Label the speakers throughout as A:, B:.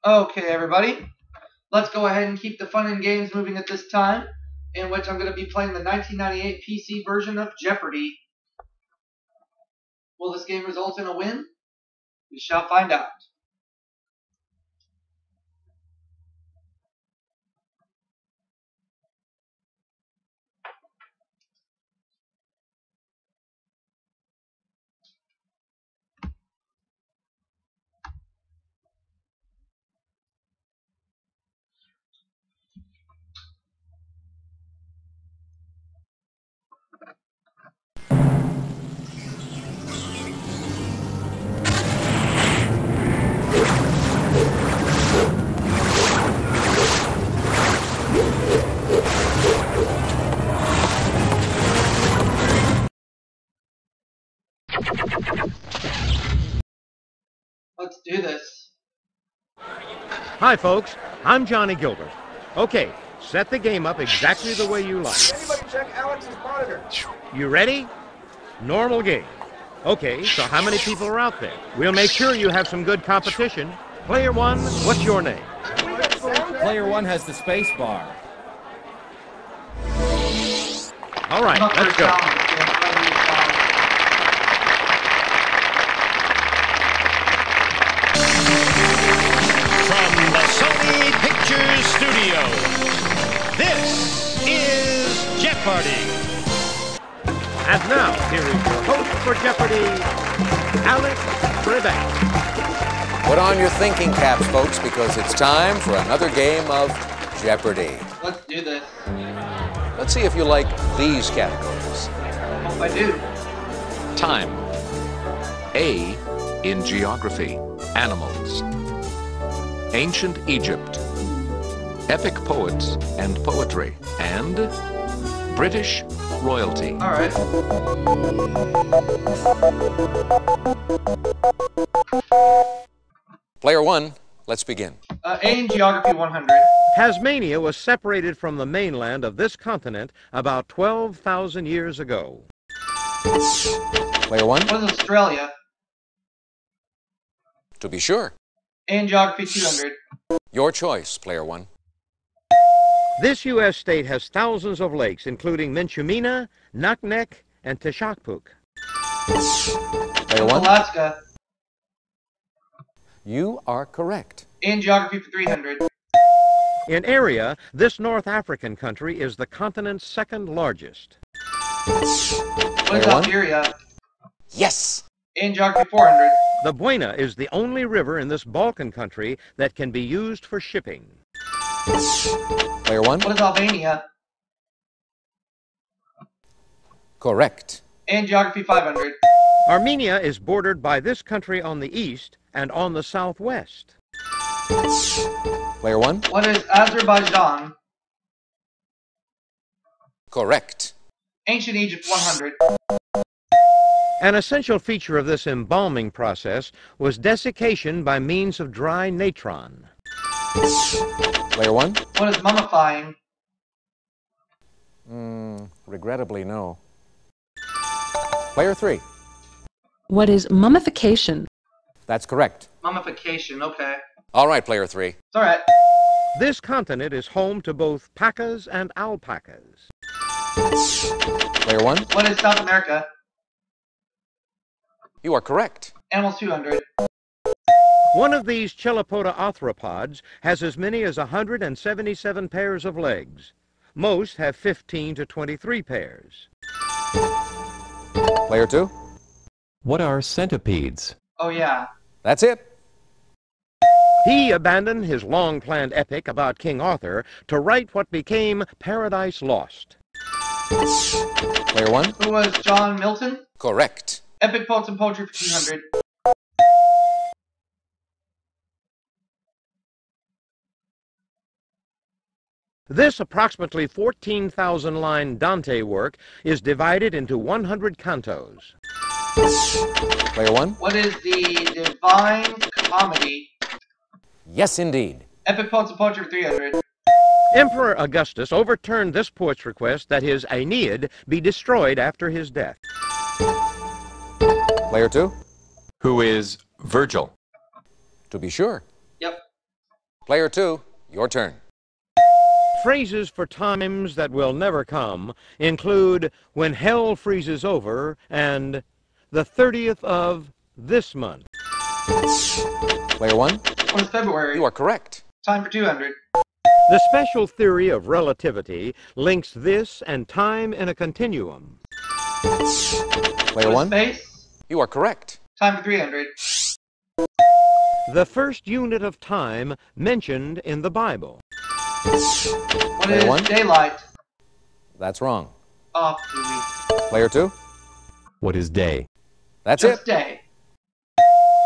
A: Okay, everybody. Let's go ahead and keep the fun and games moving at this time, in which I'm going to be playing the 1998 PC version of Jeopardy! Will this game result in a win? We shall find out. Let's do this.
B: Hi, folks. I'm Johnny Gilbert. Okay, set the game up exactly the way you like.
C: Anybody check Alex's monitor?
B: You ready? Normal game. Okay, so how many people are out there? We'll make sure you have some good competition. Player one, what's your name?
D: Player one has the space bar.
B: All right, let's go.
E: From the Sony Pictures Studio, this is Jeopardy!
B: And now, here is your host for Jeopardy, Alex Trebek.
F: Put on your thinking caps, folks, because it's time for another game of Jeopardy!
A: Let's do this.
F: Let's see if you like these categories.
A: Hope I do.
G: Time. A in geography, animals. Ancient Egypt. Epic poets and poetry. And British royalty.
A: All right.
F: Player one, let's begin.
A: A in Geography 100.
B: Tasmania was separated from the mainland of this continent about 12,000 years ago.
F: Player one,
A: What is Australia?
F: to be sure.
A: In Geography 200.
F: Your choice, player one.
B: This U.S. state has thousands of lakes, including Minchumina, Naknek, and Teshakpuk.
F: Player one,
A: Alaska.
F: you are correct.
A: In Geography for 300.
B: In area, this North African country is the continent's second largest.
A: What is
F: Player one,
A: Algeria?
F: yes.
A: In Geography 400.
B: The Buena is the only river in this Balkan country that can be used for shipping.
F: Player one,
A: What is Albania?
F: correct.
A: In Geography 500.
B: Armenia is bordered by this country on the east and on the southwest.
F: Player one,
A: What is Azerbaijan?
F: correct.
A: Ancient Egypt 100.
B: An essential feature of this embalming process was desiccation by means of dry natron.
F: Player one,
A: What is mummifying?
F: regrettably no. Player three,
H: What is mummification?
F: that's correct.
A: Mummification, okay.
F: All right, player three.
A: It's alright.
B: This continent is home to both pacas and alpacas.
F: Player one,
A: What is South America?
F: you are correct.
A: Animals 200.
B: One of these Chelopoda arthropods has as many as 177 pairs of legs. Most have 15 to 23 pairs.
F: Player two,
D: What are centipedes?
A: Oh yeah.
F: that's it.
B: He abandoned his long-planned epic about King Arthur to write what became Paradise Lost.
F: Player one,
A: Who was John Milton?
F: correct.
A: Epic Poets and Poetry for 200.
B: This approximately 14,000-line Dante work is divided into 100 cantos.
F: Player one,
A: What is the Divine Comedy?
F: yes indeed.
A: Epic Poets and Poetry for 300.
B: Emperor Augustus overturned this poet's request that his Aeneid be destroyed after his death.
F: Player two,
G: Who is Virgil?
F: to be sure.
A: Yep.
F: Player 2, your turn.
B: Phrases for times that will never come include when hell freezes over and the 30th of this month.
F: Player 1,
A: What is February?
F: you are correct.
A: Time for 200.
B: The special theory of relativity links this and time in a continuum.
F: Player
A: What
F: 1,
A: is space?
F: you are correct.
A: Time for 300.
B: The first unit of time mentioned in the Bible.
A: What
F: Player
A: is
F: 1,
A: daylight?
F: that's wrong.
A: Off to
F: Player 2,
D: What is day?
F: that's
A: just
F: it.
A: day.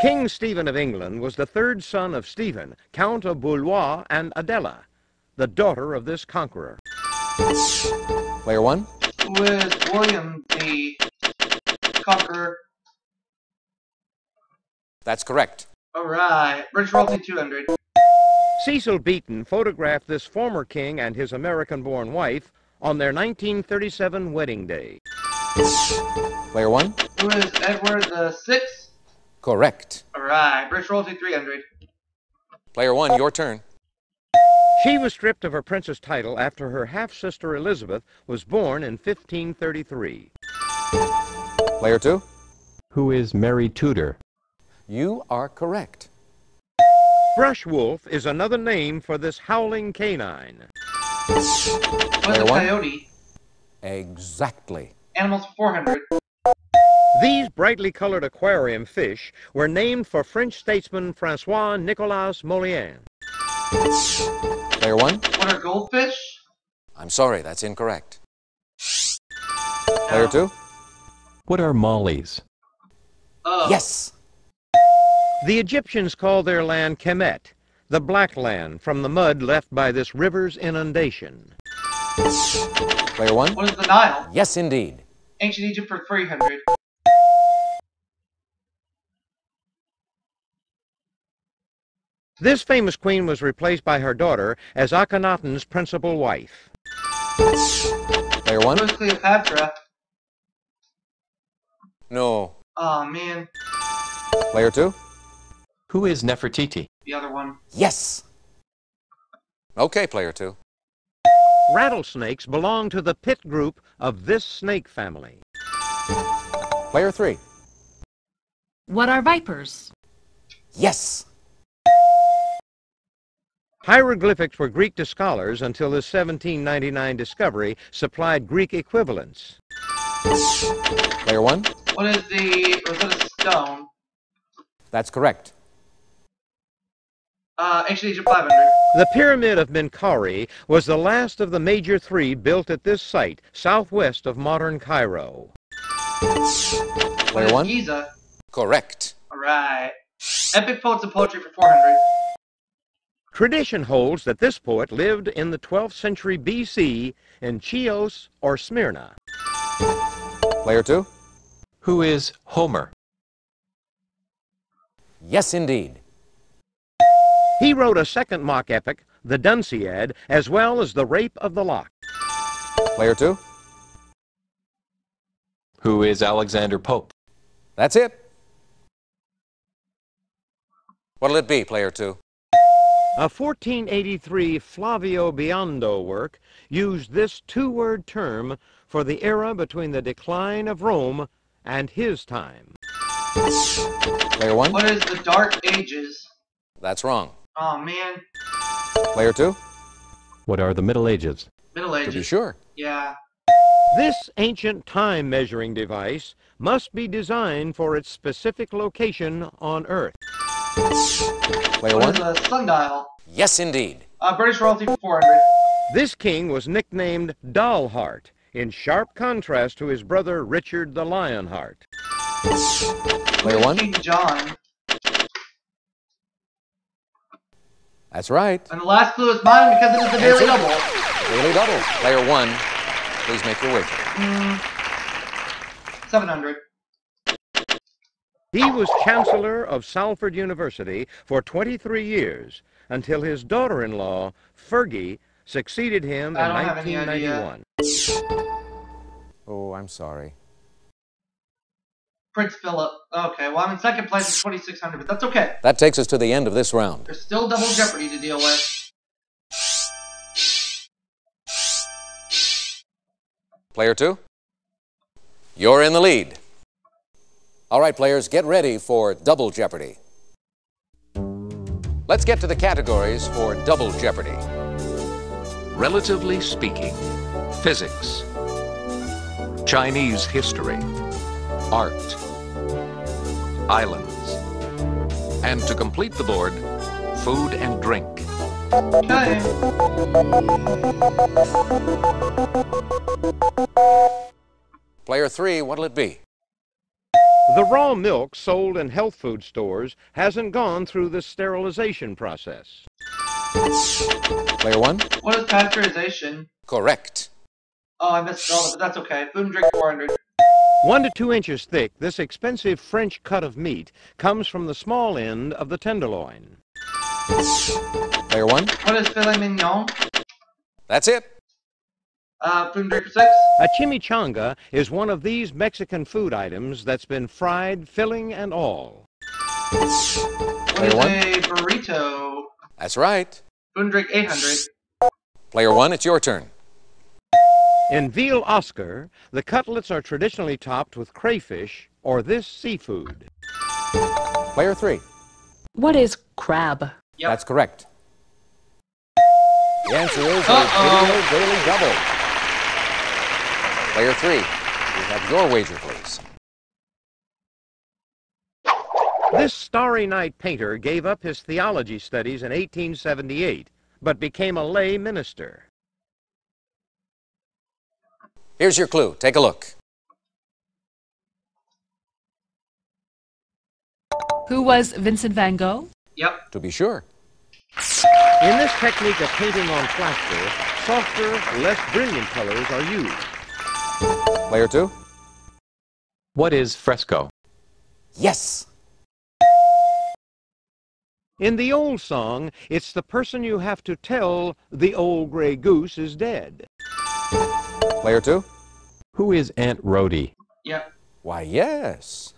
B: King Stephen of England was the third son of Stephen, Count of Boulogne and Adela, the daughter of this conqueror.
F: Player 1,
A: Who is William the Conqueror?
F: that's correct.
A: Alright. British royalty 200.
B: Cecil Beaton photographed this former king and his American-born wife on their 1937 wedding day.
F: Player 1,
A: Who is Edward the Sixth?
F: correct.
A: Alright. British royalty 300.
F: Player 1, your turn.
B: She was stripped of her princess title after her half-sister Elizabeth was born in 1533.
F: Player 2,
D: Who is Mary Tudor?
F: you are correct.
B: Brush wolf is another name for this howling canine.
A: What is
F: Player
A: a
F: 1,
A: coyote?
F: exactly.
A: Animals for 400.
B: These brightly colored aquarium fish were named for French statesman Francois Nicolas Molière.
F: Player 1,
A: What are goldfish?
F: I'm sorry, that's incorrect. Player 2,
D: What are mollies?
F: yes.
B: The Egyptians called their land Kemet, the black land from the mud left by this river's inundation.
F: Player 1,
A: What is the Nile?
F: yes indeed.
A: Ancient Egypt for 300.
B: This famous queen was replaced by her daughter as Akhenaten's principal wife.
F: Player
A: Who
F: 1,
A: is Cleopatra?
F: no.
A: Oh man.
F: Player 2,
D: Who is Nefertiti?
A: The other one.
F: yes. Okay, Player 2.
B: Rattlesnakes belong to the pit group of this snake family.
F: Player 3,
H: What are vipers?
F: yes.
B: Hieroglyphics were Greek to scholars until this 1799 discovery supplied Greek equivalents.
F: Player 1,
A: What is the Rosetta Stone?
F: that's correct.
A: Ancient Egypt 500.
B: The Pyramid of Menkaure was the last of the major three built at this site, southwest of modern Cairo.
A: What
F: Player
A: is
F: 1,
A: Giza?
F: correct.
A: Alright. Epic poets and poetry for 400.
B: Tradition holds that this poet lived in the 12th century BC in Chios or Smyrna.
F: Player 2,
D: Who is Homer?
F: yes indeed.
B: He wrote a second mock epic, the Dunciad, as well as the Rape of the Lock.
F: Player 2,
D: Who is Alexander Pope?
F: that's it. What'll it be, Player 2?
B: A 1483 Flavio Biondo work used this two-word term for the era between the decline of Rome and his time.
F: Player 1,
A: What is the Dark Ages?
F: that's wrong.
A: Oh man.
F: Player 2,
D: What are the Middle Ages?
A: Middle
F: to
A: Ages.
F: be sure.
A: Yeah.
B: This ancient time measuring device must be designed for its specific location on Earth.
F: Player
A: What
F: 1,
A: is a sundial?
F: yes indeed.
A: British royalty for 400.
B: This king was nicknamed Dollheart, in sharp contrast to his brother Richard the Lionheart.
F: Player 1,
A: King John.
F: that's right.
A: And the last clue is mine because it is the Daily Double.
F: Daily double. Player 1, please make your wish.
A: 700.
B: He was Chancellor of Salford University for 23 years until his daughter-in-law, Fergie, succeeded him in
A: I don't have any idea.
B: 1991.
F: Oh, I'm sorry.
A: Prince Philip. Okay, well, I'm in second place at 2,600, but that's okay.
F: That takes us to the end of this round.
A: There's still double jeopardy to deal with.
F: Player 2, you're in the lead. All right, players, get ready for Double Jeopardy. Let's get to the categories for Double Jeopardy.
G: Relatively speaking, physics, Chinese history, art, islands, and to complete the board, food and drink.
A: Okay.
F: Player 3, what'll it be?
B: The raw milk sold in health food stores hasn't gone through the sterilization process.
F: Player 1,
A: What is pasteurization?
F: correct.
A: Oh, I missed all of it, but that's okay. Food and drink 400.
B: 1 to 2 inches thick, this expensive French cut of meat comes from the small end of the tenderloin.
F: Player 1,
A: What is filet mignon?
F: that's it.
A: Food and drink for 6.
B: A chimichanga is one of these Mexican food items that's been fried, filling and all.
A: What
F: Player
A: is
F: 1,
A: a burrito?
F: that's right.
A: Food and drink 800.
F: Player 1, it's your turn.
B: In veal Oscar, the cutlets are traditionally topped with crayfish or this seafood.
F: Player 3,
H: What is crab?
A: Yep.
F: that's correct. The answer is a
A: Uh-oh.
F: Video Daily Double. Player 3, you have your wager, please.
B: This Starry Night painter gave up his theology studies in 1878, but became a lay minister.
F: Here's your clue. Take a look.
H: Who was Vincent van Gogh?
A: Yep.
F: To be sure.
B: In this technique of painting on plaster, softer, less brilliant colors are used.
F: Player 2,
D: What is fresco?
F: yes.
B: In the old song, it's the person you have to tell the old gray goose is dead.
F: Player 2,
D: Who is Aunt Rhody?
A: Yep.
F: why, yes.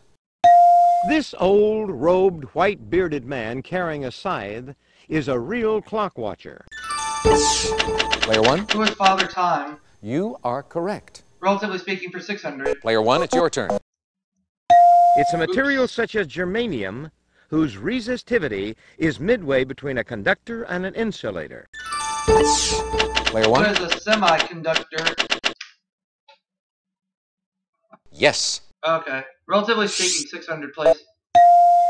B: This old, robed, white-bearded man carrying a scythe is a real clock watcher.
F: Player 1,
A: Who is Father Time?
F: you are correct.
A: Relatively speaking for 600.
F: Player 1, it's your turn.
B: It's a material such as germanium whose resistivity is midway between a conductor and an insulator.
F: Player
A: What
F: 1,
A: is a semiconductor?
F: yes.
A: Okay. Relatively speaking, 600, please.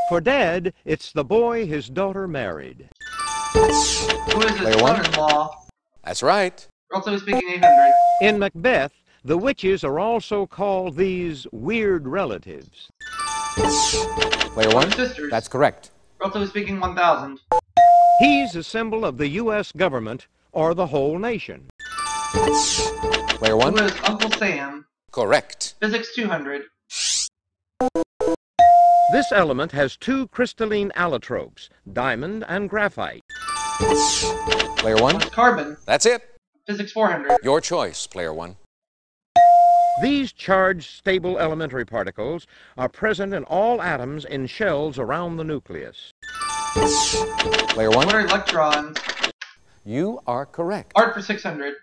B: For Dad, it's the boy his daughter married.
A: Who is his
F: Player 1,
A: son-in-law?
F: that's right.
A: Relatively speaking, 800.
B: In Macbeth, the witches are also called these weird relatives.
F: Player 1,
A: Sisters.
F: that's correct.
A: Relatively speaking, 1,000.
B: He's a symbol of the U.S. government or the whole nation.
F: Player 1,
A: Who is Uncle Sam?
F: correct.
A: Physics 200.
B: This element has 2 crystalline allotropes, diamond and graphite.
F: Player 1,
A: What is carbon?
F: that's it.
A: Physics 400.
F: Your choice, Player 1.
B: These charged, stable elementary particles are present in all atoms in shells around the nucleus.
F: Player
A: What
F: 1,
A: are electrons?
F: you are correct.
A: Art for 600.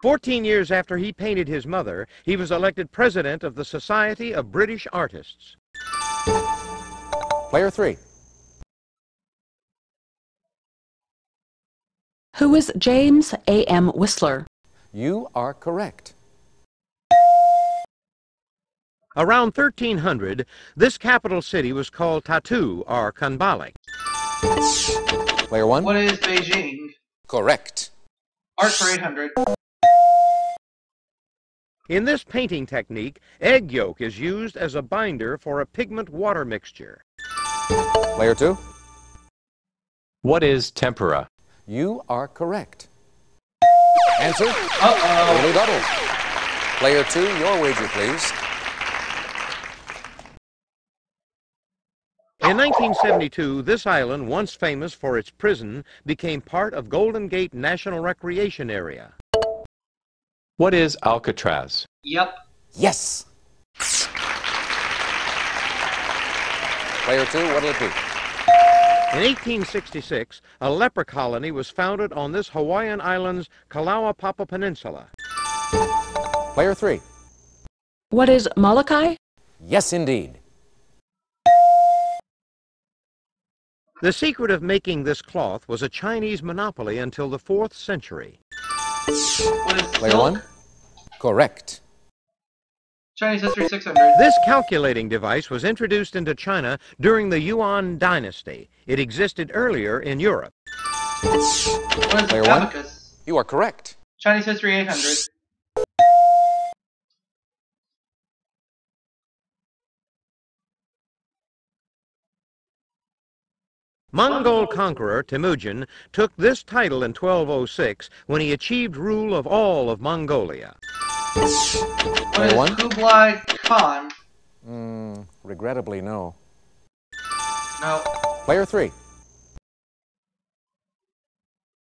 B: 14 years after he painted his mother, he was elected president of the Society of British Artists.
F: Player 3,
H: Who is James A.M. Whistler?
F: you are correct.
B: Around 1300, this capital city was called Tatu, or Kanbalik.
F: Player 1,
A: What is Beijing?
F: correct.
A: Art for 800.
B: In this painting technique, egg yolk is used as a binder for a pigment water mixture.
F: Player 2,
D: What is tempera?
F: you are correct. Answer,
A: Uh-oh.
F: Daily Double. Player 2, your wager, please.
B: In 1972, this island, once famous for its prison, became part of Golden Gate National Recreation Area.
D: What is Alcatraz?
A: Yep.
F: Yes. Player 2, what'll it be?
B: In 1866, a leper colony was founded on this Hawaiian island's Kalaupapa Peninsula.
F: Player 3.
H: What is Molokai?
F: Yes, indeed.
B: The secret of making this cloth was a Chinese monopoly until the 4th century.
A: What is
F: Player
A: silk?
F: 1. Correct.
A: Chinese history 600.
B: This calculating device was introduced into China during the Yuan dynasty. It existed earlier in Europe.
A: What is
F: Player 1.
A: abacus?
F: You are correct.
A: Chinese history 800.
B: Mongol conqueror Temujin took this title in 1206 when he achieved rule of all of Mongolia.
A: What
F: Player
A: is
F: 1.
A: Kublai Khan?
F: Regrettably, no.
A: No.
F: Player 3.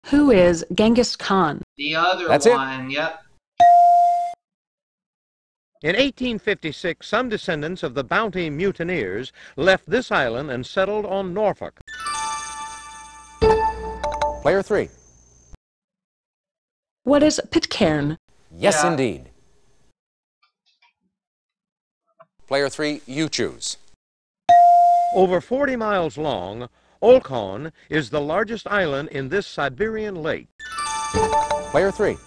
H: Who is Genghis Khan?
A: The other
F: That's it.
A: one. Yep.
B: In 1856, some descendants of the Bounty mutineers left this island and settled on Norfolk.
F: Player 3.
H: What is Pitcairn?
F: Yes,
A: Yeah.
F: indeed. Player 3, you choose.
B: Over 40 miles long, Olkhon is the largest island in this Siberian lake.
F: Player 3.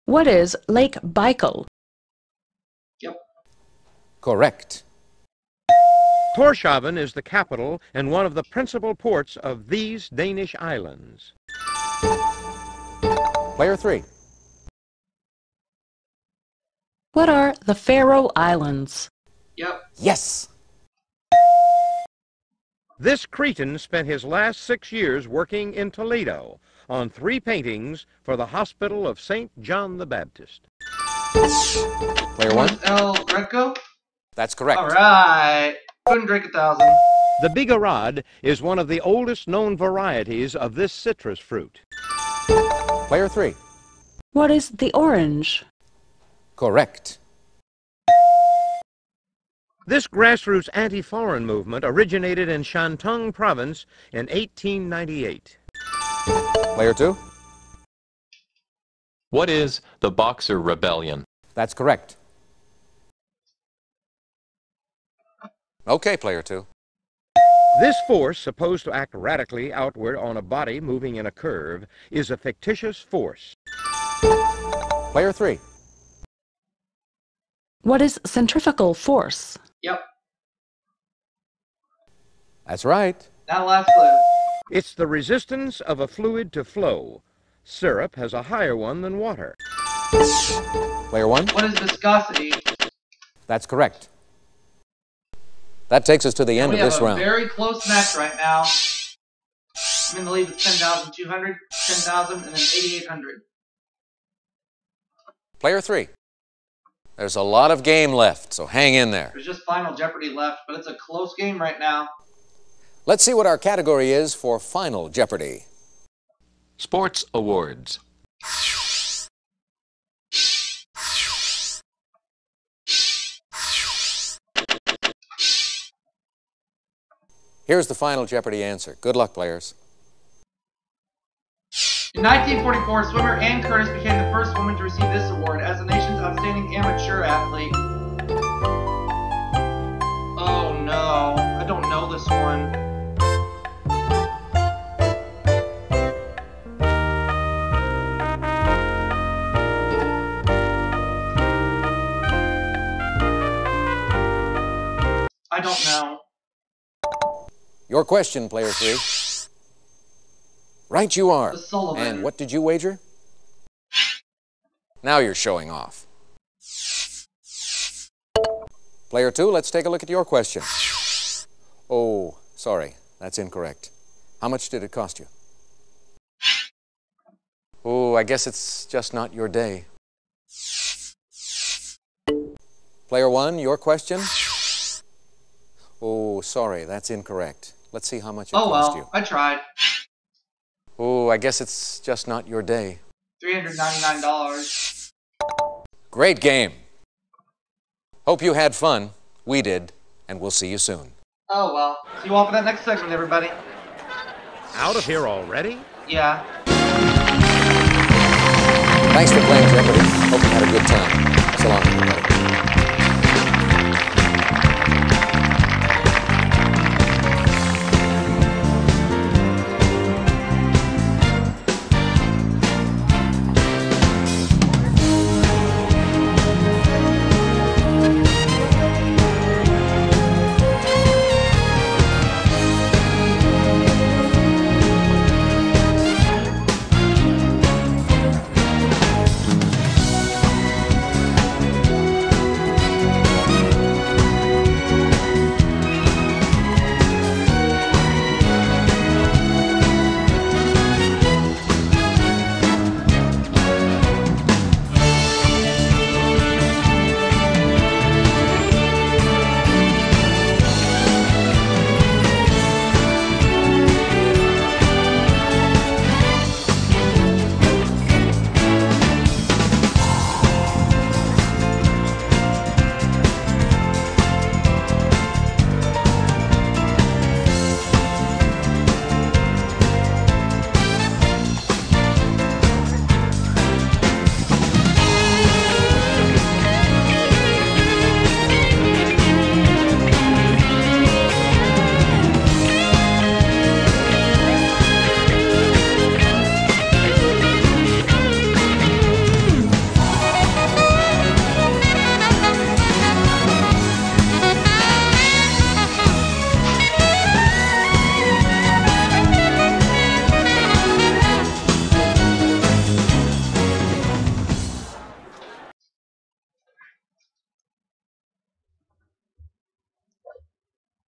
H: What is Lake Baikal?
A: Yep.
F: Correct.
B: Tórshavn is the capital and one of the principal ports of these Danish islands.
F: Player 3.
H: What are the Faroe Islands?
A: Yep.
F: Yes.
B: This Cretan spent his last 6 years working in Toledo on 3 paintings for the Hospital of St. John the Baptist.
F: Player 1.
A: What is El Greco?
F: That's correct.
A: All right. Couldn't drink 1,000.
B: The bigarad is one of the oldest known varieties of this citrus fruit.
F: Player 3.
H: What is the orange?
F: Correct.
B: This grassroots anti-foreign movement originated in Shantung province in 1898.
F: Player 2.
D: What is the Boxer Rebellion?
F: That's correct. Okay, Player 2.
B: This force, supposed to act radically outward on a body moving in a curve, is a fictitious force.
F: Player 3.
H: What is centrifugal force?
A: Yep.
F: That's right.
A: That last clue.
B: It's the resistance of a fluid to flow. Syrup has a higher one than water.
F: Player 1.
A: What is viscosity?
F: That's correct. That takes us to the end
A: We
F: of this
A: have a
F: round.
A: very close match right now. I'm in the lead with 10,200, 10,000, and then 8,800.
F: Player 3. There's a lot of game left, so hang in there.
A: There's just Final Jeopardy left, but it's a close game right now.
F: Let's see what our category is for Final Jeopardy.
G: Sports awards.
F: Here's the Final Jeopardy answer. Good luck, players.
A: In 1944, swimmer Ann Curtis became the first woman to receive this award as the nation's outstanding amateur athlete. Oh no, I don't know this one. I don't know.
F: Your question, Player 3. Right you are.
A: The Sullivan.
F: And what did you wager? Now you're showing off. Player 2, let's take a look at your question. Oh, sorry, that's incorrect. How much did it cost you? Oh, I guess it's just not your day. Player 1, your question? Oh, sorry, that's incorrect. Let's see how much it cost you.
A: I tried.
F: Oh, I guess it's just not your day.
A: $399.
F: Great game. Hope you had fun. We did, and we'll see you soon.
A: Oh, well. See you all for that next segment, everybody.
B: Out of here already?
A: Yeah.
F: Thanks for playing Jeopardy. Hope you had a good time. So long, everybody.